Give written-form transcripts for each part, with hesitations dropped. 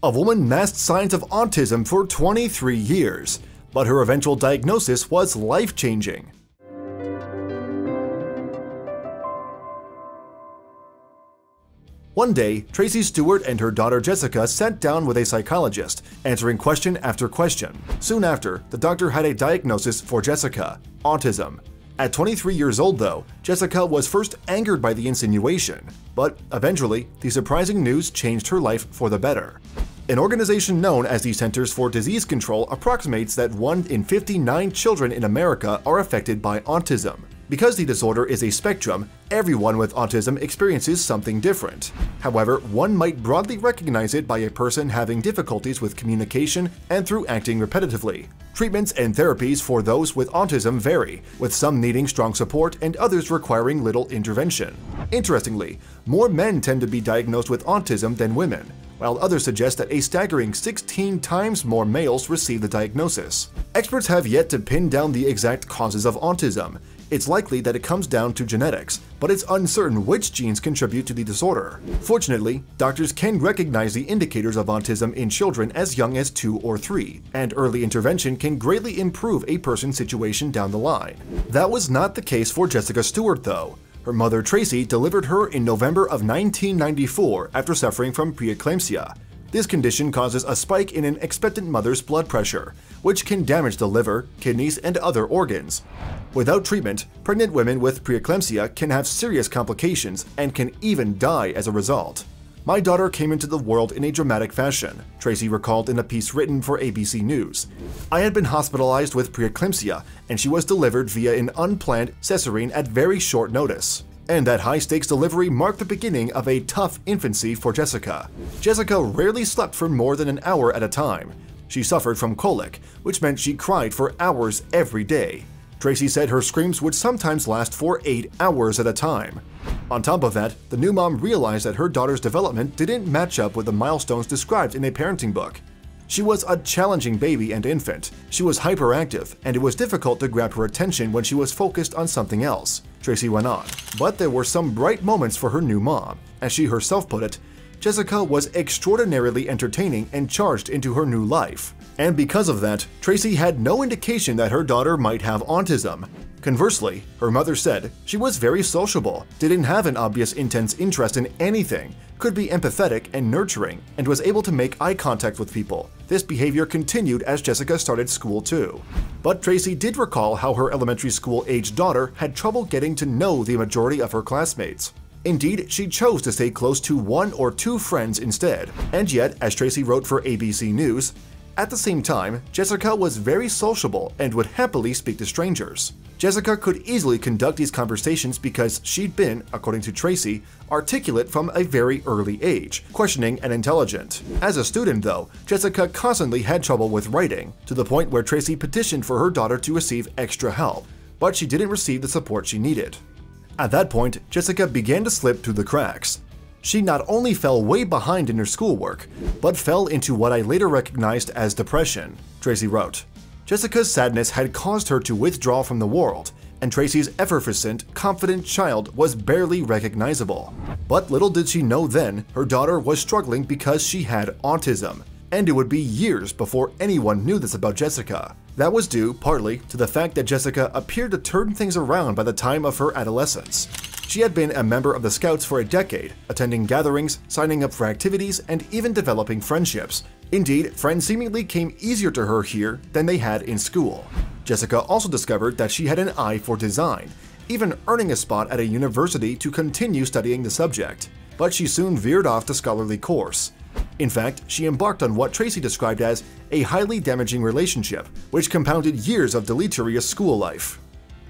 A woman masked signs of autism for 23 years, but her eventual diagnosis was life-changing. One day, Tracy Stewart and her daughter Jessica sat down with a psychologist, answering question after question. Soon after, the doctor had a diagnosis for Jessica: autism. At 23 years old, though, Jessica was first angered by the insinuation, but eventually, the surprising news changed her life for the better. An organization known as the Centers for Disease Control approximates that 1 in 59 children in America are affected by autism. Because the disorder is a spectrum, everyone with autism experiences something different. However, one might broadly recognize it by a person having difficulties with communication and through acting repetitively. Treatments and therapies for those with autism vary, with some needing strong support and others requiring little intervention. Interestingly, more men tend to be diagnosed with autism than women, while others suggest that a staggering 16 times more males receive the diagnosis. Experts have yet to pin down the exact causes of autism. It's likely that it comes down to genetics, but it's uncertain which genes contribute to the disorder. Fortunately, doctors can recognize the indicators of autism in children as young as 2 or 3, and early intervention can greatly improve a person's situation down the line. That was not the case for Jessica Stewart, though. Her mother Tracy delivered her in November of 1994 after suffering from preeclampsia. This condition causes a spike in an expectant mother's blood pressure, which can damage the liver, kidneys, and other organs. Without treatment, pregnant women with preeclampsia can have serious complications and can even die as a result. "My daughter came into the world in a dramatic fashion," Tracy recalled in a piece written for ABC News. "I had been hospitalized with preeclampsia, and she was delivered via an unplanned cesarean at very short notice. And that high-stakes delivery marked the beginning of a tough infancy for Jessica. Jessica rarely slept for more than an hour at a time. She suffered from colic, which meant she cried for hours every day. Tracy said her screams would sometimes last for 8 hours at a time. On top of that, the new mom realized that her daughter's development didn't match up with the milestones described in a parenting book. She was a challenging baby and infant. She was hyperactive, and it was difficult to grab her attention when she was focused on something else," Tracy went on. But there were some bright moments for her new mom. As she herself put it, "Jessica was extraordinarily entertaining and charged into her new life." And because of that, Tracy had no indication that her daughter might have autism. Conversely, her mother said she was very sociable, didn't have an obvious intense interest in anything, could be empathetic and nurturing, and was able to make eye contact with people. This behavior continued as Jessica started school too. But Tracy did recall how her elementary school-aged daughter had trouble getting to know the majority of her classmates. Indeed, she chose to stay close to 1 or 2 friends instead. And yet, as Tracy wrote for ABC News, at the same time, Jessica was very sociable and would happily speak to strangers. Jessica could easily conduct these conversations because she'd been, according to Tracy, articulate from a very early age, questioning and intelligent. As a student, though, Jessica constantly had trouble with writing, to the point where Tracy petitioned for her daughter to receive extra help, but she didn't receive the support she needed. At that point, Jessica began to slip through the cracks. She not only fell way behind in her schoolwork, but fell into what I later recognized as depression, Tracy wrote. Jessica's sadness had caused her to withdraw from the world, and Tracy's effervescent, confident child was barely recognizable. But little did she know then, her daughter was struggling because she had autism, and it would be years before anyone knew this about Jessica. That was due, partly, to the fact that Jessica appeared to turn things around by the time of her adolescence. She had been a member of the Scouts for a decade, attending gatherings, signing up for activities, and even developing friendships. Indeed, friends seemingly came easier to her here than they had in school. Jessica also discovered that she had an eye for design, even earning a spot at a university to continue studying the subject. But she soon veered off the scholarly course. In fact, she embarked on what Tracy described as a highly damaging relationship, which compounded years of deleterious school life.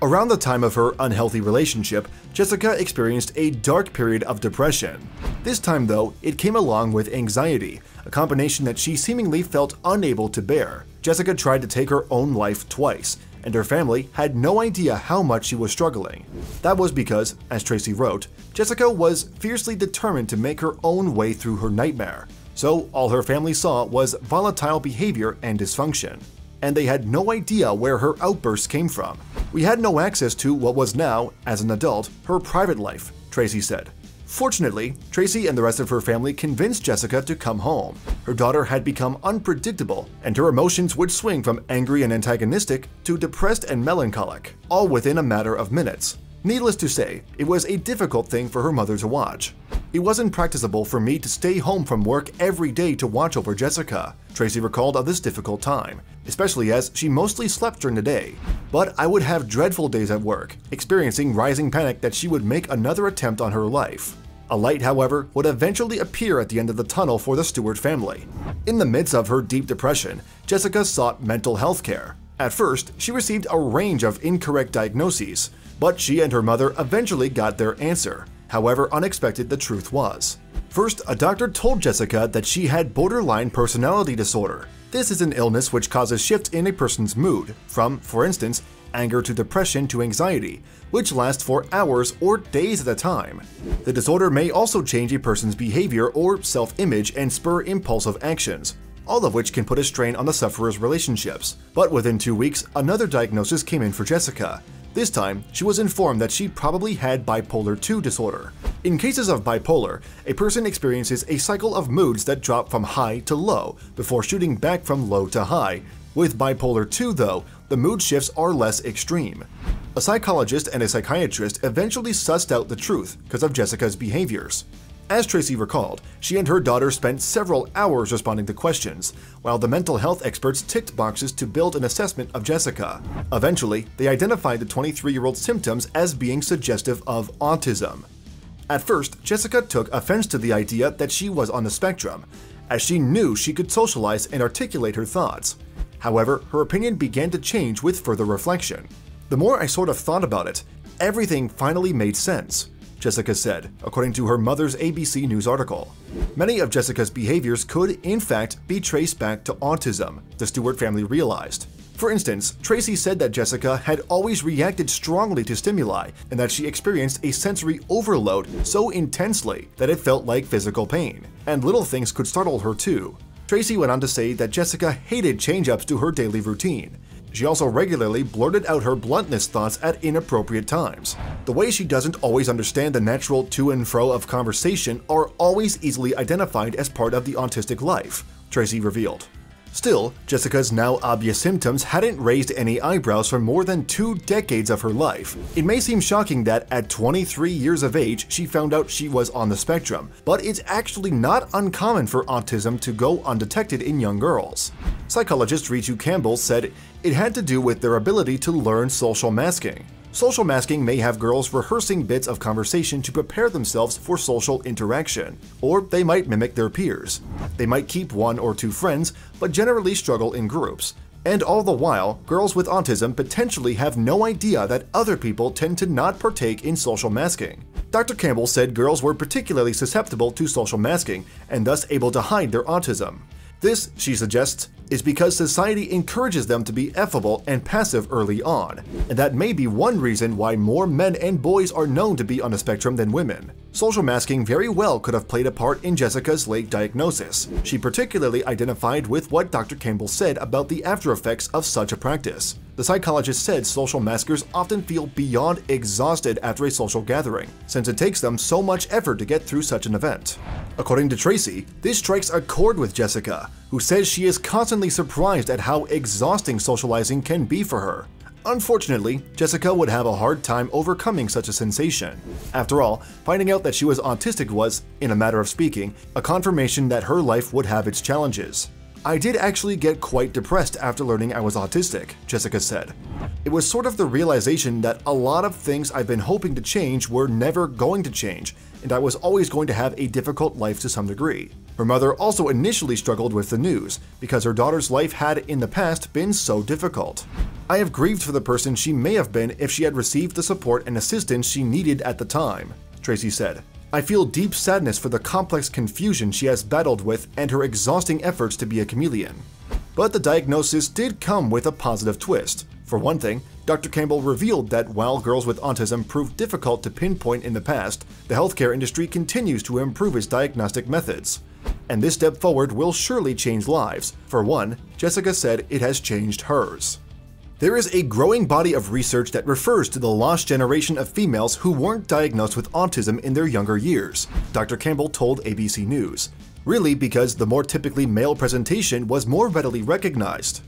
Around the time of her unhealthy relationship, Jessica experienced a dark period of depression. This time, though, it came along with anxiety, a combination that she seemingly felt unable to bear. Jessica tried to take her own life twice, and her family had no idea how much she was struggling. That was because, as Tracy wrote, Jessica was fiercely determined to make her own way through her nightmare. So all her family saw was volatile behavior and dysfunction. And they had no idea where her outbursts came from. "We had no access to what was now, as an adult, her private life," Tracy said. Fortunately, Tracy and the rest of her family convinced Jessica to come home. Her daughter had become unpredictable, and her emotions would swing from angry and antagonistic to depressed and melancholic, all within a matter of minutes. Needless to say, it was a difficult thing for her mother to watch. It wasn't practicable for me to stay home from work every day to watch over Jessica, Tracy recalled of this difficult time, especially as she mostly slept during the day. But I would have dreadful days at work, experiencing rising panic that she would make another attempt on her life. A light, however, would eventually appear at the end of the tunnel for the Stewart family. In the midst of her deep depression, Jessica sought mental health care. At first, she received a range of incorrect diagnoses, but she and her mother eventually got their answer. However unexpected the truth was. First, a doctor told Jessica that she had borderline personality disorder. This is an illness which causes shifts in a person's mood, from, for instance, anger to depression to anxiety, which lasts for hours or days at a time. The disorder may also change a person's behavior or self-image and spur impulsive actions, all of which can put a strain on the sufferer's relationships. But within 2 weeks, another diagnosis came in for Jessica. This time, she was informed that she probably had bipolar II disorder. In cases of bipolar, a person experiences a cycle of moods that drop from high to low before shooting back from low to high. With bipolar II, though, the mood shifts are less extreme. A psychologist and a psychiatrist eventually sussed out the truth because of Jessica's behaviors. As Tracy recalled, she and her daughter spent several hours responding to questions, while the mental health experts ticked boxes to build an assessment of Jessica. Eventually, they identified the 23-year-old's symptoms as being suggestive of autism. At first, Jessica took offense to the idea that she was on the spectrum, as she knew she could socialize and articulate her thoughts. However, her opinion began to change with further reflection. "The more I sort of thought about it, everything finally made sense," Jessica said, according to her mother's ABC News article. Many of Jessica's behaviors could, in fact, be traced back to autism, the Stewart family realized. For instance, Tracy said that Jessica had always reacted strongly to stimuli and that she experienced a sensory overload so intensely that it felt like physical pain, and little things could startle her too. Tracy went on to say that Jessica hated change-ups to her daily routine. She also regularly blurted out her bluntness thoughts at inappropriate times. The way she doesn't always understand the natural to and fro of conversation are always easily identified as part of the autistic life, Tracy revealed. Still, Jessica's now obvious symptoms hadn't raised any eyebrows for more than 2 decades of her life. It may seem shocking that at 23 years of age she found out she was on the spectrum, but it's actually not uncommon for autism to go undetected in young girls. Psychologist Ritu Campbell said it had to do with their ability to learn social masking. Social masking may have girls rehearsing bits of conversation to prepare themselves for social interaction, or they might mimic their peers. They might keep 1 or 2 friends, but generally struggle in groups. And all the while, girls with autism potentially have no idea that other people tend to not partake in social masking. Dr. Campbell said girls were particularly susceptible to social masking and thus able to hide their autism. This, she suggests, is because society encourages them to be affable and passive early on, and that may be one reason why more men and boys are known to be on the spectrum than women. Social masking very well could have played a part in Jessica's late diagnosis. She particularly identified with what Dr. Campbell said about the after effects of such a practice. The psychologist said social maskers often feel beyond exhausted after a social gathering, since it takes them so much effort to get through such an event. According to Tracy, this strikes a chord with Jessica, who says she is constantly surprised at how exhausting socializing can be for her. Unfortunately, Jessica would have a hard time overcoming such a sensation. After all, finding out that she was autistic was, in a matter of speaking, a confirmation that her life would have its challenges. "I did actually get quite depressed after learning I was autistic," Jessica said. "It was sort of the realization that a lot of things I've been hoping to change were never going to change, and I was always going to have a difficult life to some degree." Her mother also initially struggled with the news, because her daughter's life had in the past been so difficult. "I have grieved for the person she may have been if she had received the support and assistance she needed at the time," Tracy said. "I feel deep sadness for the complex confusion she has battled with and her exhausting efforts to be a chameleon." But the diagnosis did come with a positive twist. For one thing, Dr. Campbell revealed that while girls with autism proved difficult to pinpoint in the past, the healthcare industry continues to improve its diagnostic methods. And this step forward will surely change lives. For one, Jessica said it has changed hers. There is a growing body of research that refers to the lost generation of females who weren't diagnosed with autism in their younger years, Dr. Campbell told ABC News. Really because the more typically male presentation was more readily recognized.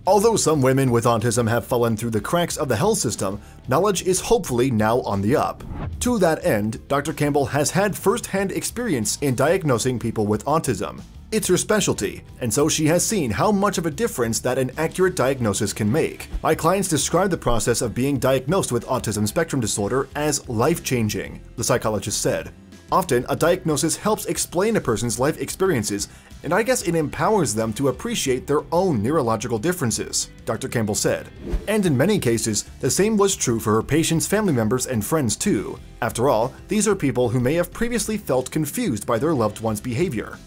Although some women with autism have fallen through the cracks of the health system, knowledge is hopefully now on the up. To that end, Dr. Campbell has had first-hand experience in diagnosing people with autism. It's her specialty, and so she has seen how much of a difference that an accurate diagnosis can make. My clients describe the process of being diagnosed with autism spectrum disorder as life-changing, the psychologist said. Often, a diagnosis helps explain a person's life experiences, and I guess it empowers them to appreciate their own neurological differences, Dr. Campbell said. And in many cases, the same was true for her patients' family members and friends too. After all, these are people who may have previously felt confused by their loved one's behavior.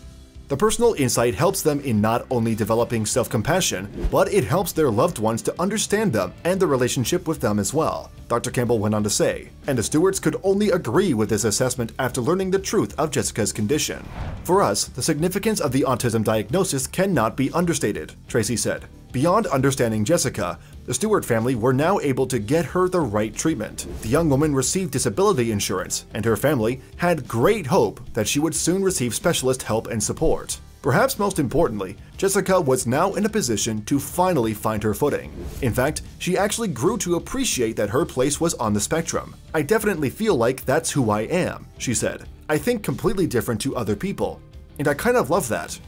The personal insight helps them in not only developing self-compassion, but it helps their loved ones to understand them and the relationship with them as well, Dr. Campbell went on to say, and the Stewarts could only agree with this assessment after learning the truth of Jessica's condition. For us, the significance of the autism diagnosis cannot be understated, Tracy said. Beyond understanding Jessica, the Stewart family were now able to get her the right treatment. The young woman received disability insurance, and her family had great hope that she would soon receive specialist help and support. Perhaps most importantly, Jessica was now in a position to finally find her footing. In fact, she actually grew to appreciate that her place was on the spectrum. "I definitely feel like that's who I am," she said. "I think completely different to other people, and I kind of love that."